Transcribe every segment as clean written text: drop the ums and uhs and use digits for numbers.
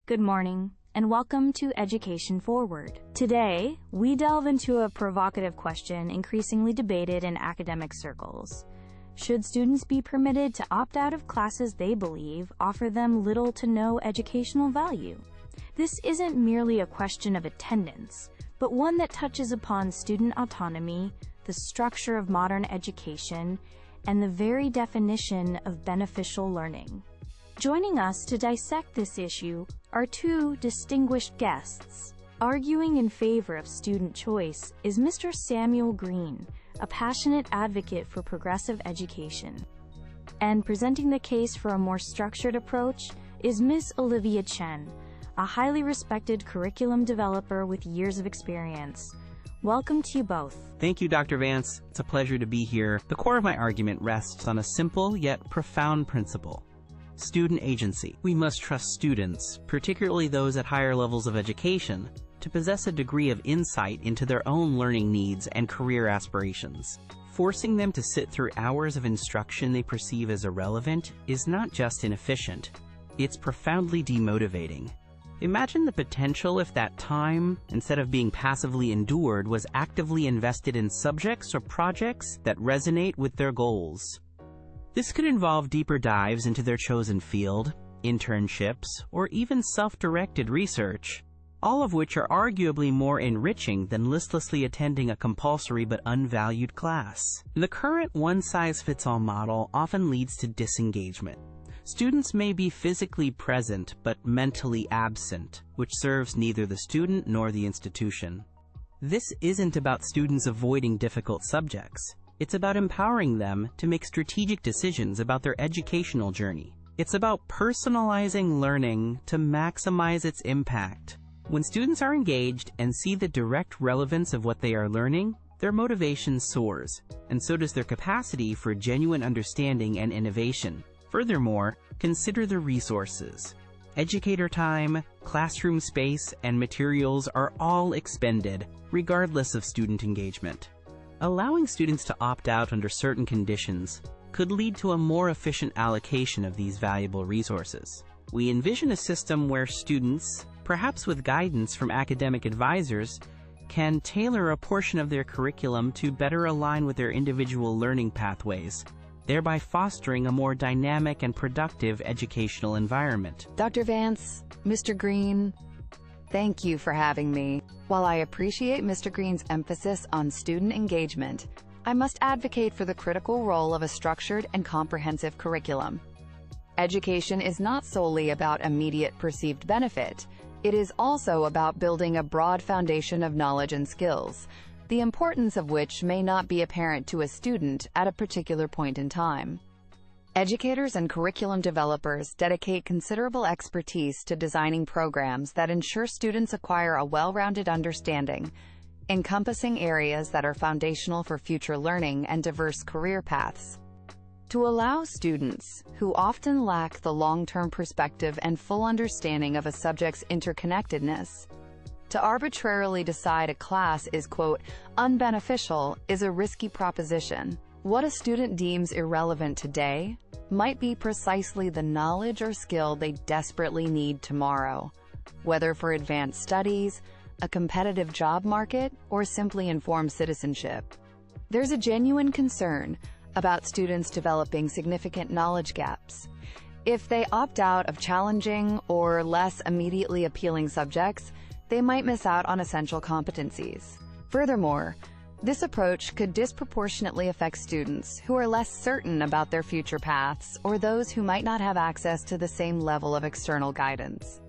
Good morning, and welcome to Education Forward. Today, we delve into a provocative question increasingly debated in academic circles. Should students be permitted to opt out of classes they believe offer them little to no educational value? This isn't merely a question of attendance, but one that touches upon student autonomy, the structure of modern education, and the very definition of beneficial learning. Joining us to dissect this issue are two distinguished guests. Arguing in favor of student choice is Mr. Samuel Green, a passionate advocate for progressive education. And presenting the case for a more structured approach is Ms. Olivia Chen, a highly respected curriculum developer with years of experience. Welcome to you both. Thank you, Dr. Vance. It's a pleasure to be here. The core of my argument rests on a simple yet profound principle: student agency. We must trust students, particularly those at higher levels of education, to possess a degree of insight into their own learning needs and career aspirations. Forcing them to sit through hours of instruction they perceive as irrelevant is not just inefficient, it's profoundly demotivating. Imagine the potential if that time, instead of being passively endured, was actively invested in subjects or projects that resonate with their goals. This could involve deeper dives into their chosen field, internships, or even self-directed research, all of which are arguably more enriching than listlessly attending a compulsory but unvalued class. The current one-size-fits-all model often leads to disengagement. Students may be physically present but mentally absent, which serves neither the student nor the institution. This isn't about students avoiding difficult subjects. It's about empowering them to make strategic decisions about their educational journey. It's about personalizing learning to maximize its impact. When students are engaged and see the direct relevance of what they are learning, their motivation soars, and so does their capacity for genuine understanding and innovation. Furthermore, consider the resources. Educator time, classroom space, and materials are all expended, regardless of student engagement. Allowing students to opt out under certain conditions could lead to a more efficient allocation of these valuable resources. We envision a system where students, perhaps with guidance from academic advisors, can tailor a portion of their curriculum to better align with their individual learning pathways, thereby fostering a more dynamic and productive educational environment. Dr. Vance, Mr. Green, thank you for having me. While I appreciate Mr. Green's emphasis on student engagement, I must advocate for the critical role of a structured and comprehensive curriculum. Education is not solely about immediate perceived benefit. It is also about building a broad foundation of knowledge and skills, the importance of which may not be apparent to a student at a particular point in time. Educators and curriculum developers dedicate considerable expertise to designing programs that ensure students acquire a well-rounded understanding, encompassing areas that are foundational for future learning and diverse career paths. To allow students, who often lack the long-term perspective and full understanding of a subject's interconnectedness, to arbitrarily decide a class is, quote, unbeneficial is a risky proposition. What a student deems irrelevant today might be precisely the knowledge or skill they desperately need tomorrow, whether for advanced studies, a competitive job market, or simply informed citizenship. There's a genuine concern about students developing significant knowledge gaps. If they opt out of challenging or less immediately appealing subjects, they might miss out on essential competencies. Furthermore, this approach could disproportionately affect students who are less certain about their future paths or those who might not have access to the same level of external guidance.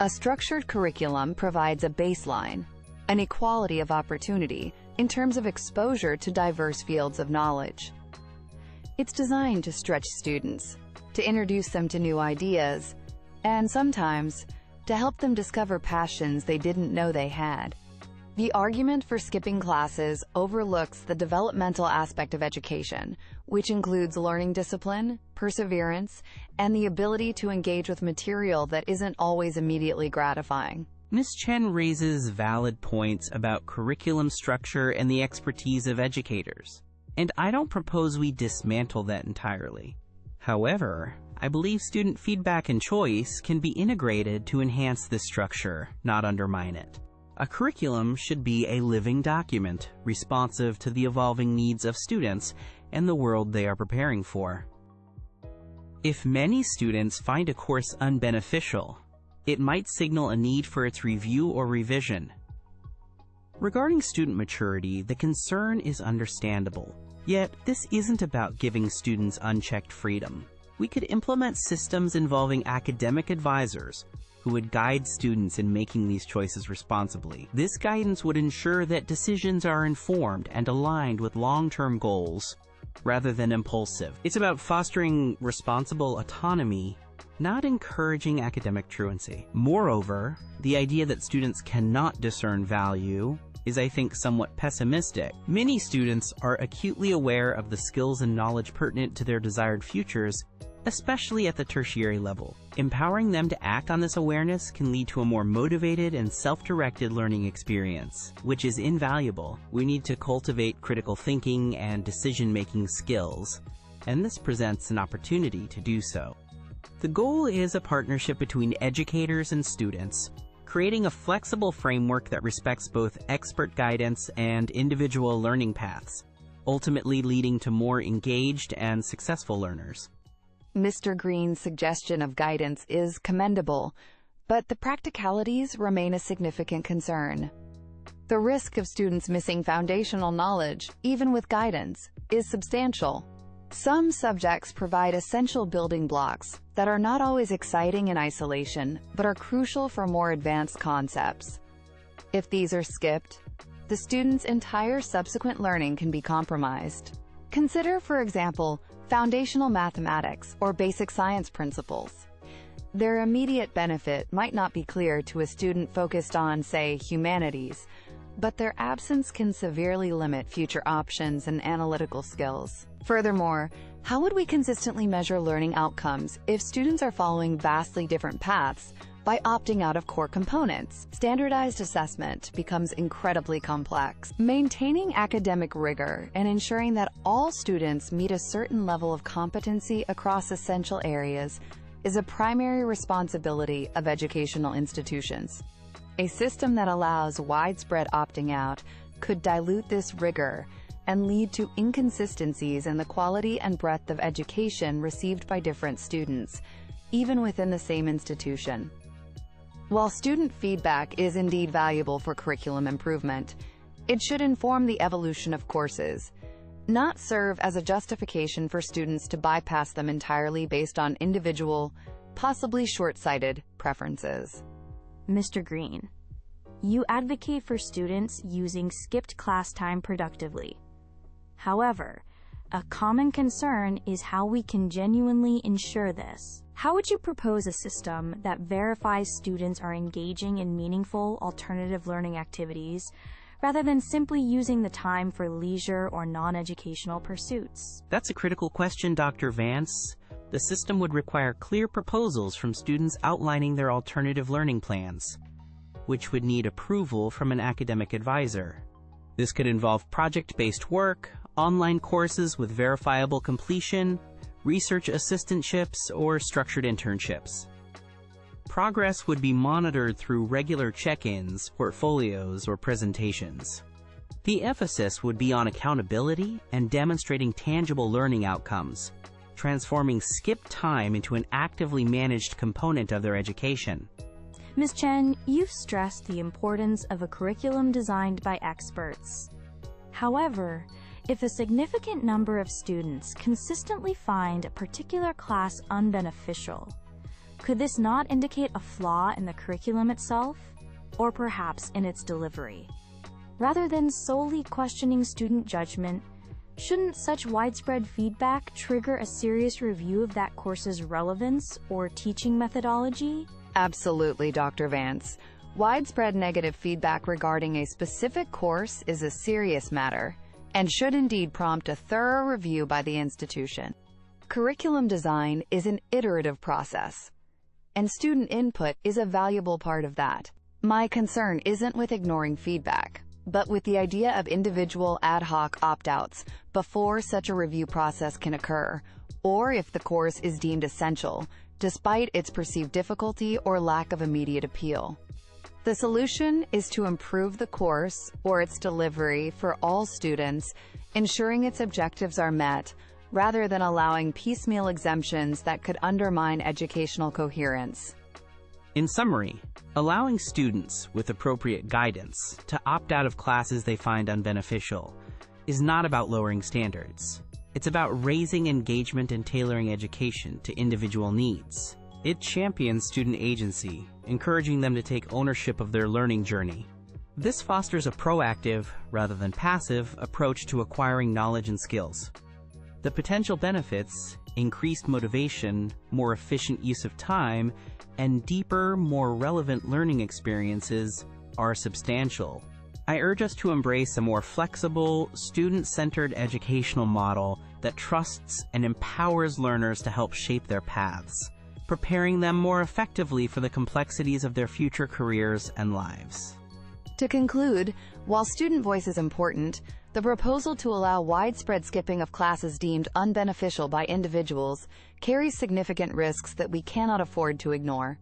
A structured curriculum provides a baseline, an equality of opportunity, in terms of exposure to diverse fields of knowledge. It's designed to stretch students, to introduce them to new ideas, and sometimes to help them discover passions they didn't know they had. The argument for skipping classes overlooks the developmental aspect of education, which includes learning discipline, perseverance, and the ability to engage with material that isn't always immediately gratifying. Ms. Chen raises valid points about curriculum structure and the expertise of educators, and I don't propose we dismantle that entirely. However, I believe student feedback and choice can be integrated to enhance this structure, not undermine it. A curriculum should be a living document, responsive to the evolving needs of students and the world they are preparing for. If many students find a course unbeneficial, it might signal a need for its review or revision. Regarding student maturity, the concern is understandable. Yet, this isn't about giving students unchecked freedom. We could implement systems involving academic advisors who would guide students in making these choices responsibly. This guidance would ensure that decisions are informed and aligned with long-term goals, rather than impulsive. It's about fostering responsible autonomy, not encouraging academic truancy. Moreover, the idea that students cannot discern value is, I think, somewhat pessimistic. Many students are acutely aware of the skills and knowledge pertinent to their desired futures, especially at the tertiary level. Empowering them to act on this awareness can lead to a more motivated and self-directed learning experience, which is invaluable. We need to cultivate critical thinking and decision-making skills, and this presents an opportunity to do so. The goal is a partnership between educators and students, creating a flexible framework that respects both expert guidance and individual learning paths, ultimately leading to more engaged and successful learners. Mr. Green's suggestion of guidance is commendable, but the practicalities remain a significant concern. The risk of students missing foundational knowledge, even with guidance, is substantial. Some subjects provide essential building blocks that are not always exciting in isolation, but are crucial for more advanced concepts. If these are skipped, the student's entire subsequent learning can be compromised. Consider, for example, foundational mathematics or basic science principles. Their immediate benefit might not be clear to a student focused on, say, humanities, but their absence can severely limit future options and analytical skills. Furthermore, how would we consistently measure learning outcomes if students are following vastly different paths by opting out of core components? Standardized assessment becomes incredibly complex. Maintaining academic rigor and ensuring that all students meet a certain level of competency across essential areas is a primary responsibility of educational institutions. A system that allows widespread opting out could dilute this rigor and lead to inconsistencies in the quality and breadth of education received by different students, even within the same institution. While student feedback is indeed valuable for curriculum improvement, it should inform the evolution of courses, not serve as a justification for students to bypass them entirely based on individual, possibly short-sighted, preferences. Mr. Green, you advocate for students using skipped class time productively. However, a common concern is how we can genuinely ensure this. How would you propose a system that verifies students are engaging in meaningful alternative learning activities rather than simply using the time for leisure or non-educational pursuits? That's a critical question, Dr. Vance. The system would require clear proposals from students outlining their alternative learning plans, which would need approval from an academic advisor. This could involve project-based work, online courses with verifiable completion, research assistantships, or structured internships. Progress would be monitored through regular check-ins, portfolios, or presentations. The emphasis would be on accountability and demonstrating tangible learning outcomes, transforming skipped time into an actively managed component of their education. Ms. Chen, you've stressed the importance of a curriculum designed by experts. However, if a significant number of students consistently find a particular class unbeneficial, could this not indicate a flaw in the curriculum itself, or perhaps in its delivery? Rather than solely questioning student judgment, shouldn't such widespread feedback trigger a serious review of that course's relevance or teaching methodology? Absolutely, Dr. Vance. Widespread negative feedback regarding a specific course is a serious matter and should indeed prompt a thorough review by the institution. Curriculum design is an iterative process, and student input is a valuable part of that. My concern isn't with ignoring feedback, but with the idea of individual ad hoc opt-outs before such a review process can occur, or if the course is deemed essential, despite its perceived difficulty or lack of immediate appeal. The solution is to improve the course or its delivery for all students, ensuring its objectives are met, rather than allowing piecemeal exemptions that could undermine educational coherence. In summary, allowing students with appropriate guidance to opt out of classes they find unbeneficial is not about lowering standards. It's about raising engagement and tailoring education to individual needs. It champions student agency, encouraging them to take ownership of their learning journey. This fosters a proactive, rather than passive, approach to acquiring knowledge and skills. The potential benefits, increased motivation, more efficient use of time, and deeper, more relevant learning experiences are substantial. I urge us to embrace a more flexible, student-centered educational model that trusts and empowers learners to help shape their paths, preparing them more effectively for the complexities of their future careers and lives. To conclude, while student voice is important, the proposal to allow widespread skipping of classes deemed unbeneficial by individuals carries significant risks that we cannot afford to ignore.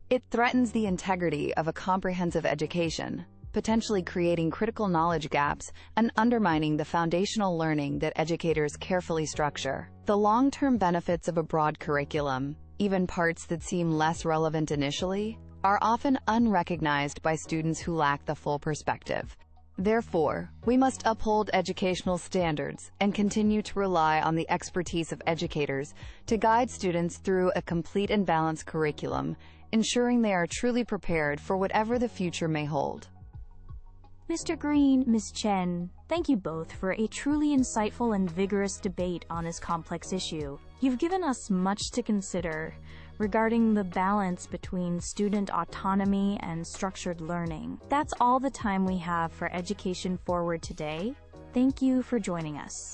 It threatens the integrity of a comprehensive education, potentially creating critical knowledge gaps and undermining the foundational learning that educators carefully structure. The long-term benefits of a broad curriculum, even parts that seem less relevant initially, are often unrecognized by students who lack the full perspective. Therefore, we must uphold educational standards and continue to rely on the expertise of educators to guide students through a complete and balanced curriculum, ensuring they are truly prepared for whatever the future may hold. Mr. Green, Ms. Chen, thank you both for a truly insightful and vigorous debate on this complex issue. You've given us much to consider regarding the balance between student autonomy and structured learning. That's all the time we have for Education Forward today. Thank you for joining us.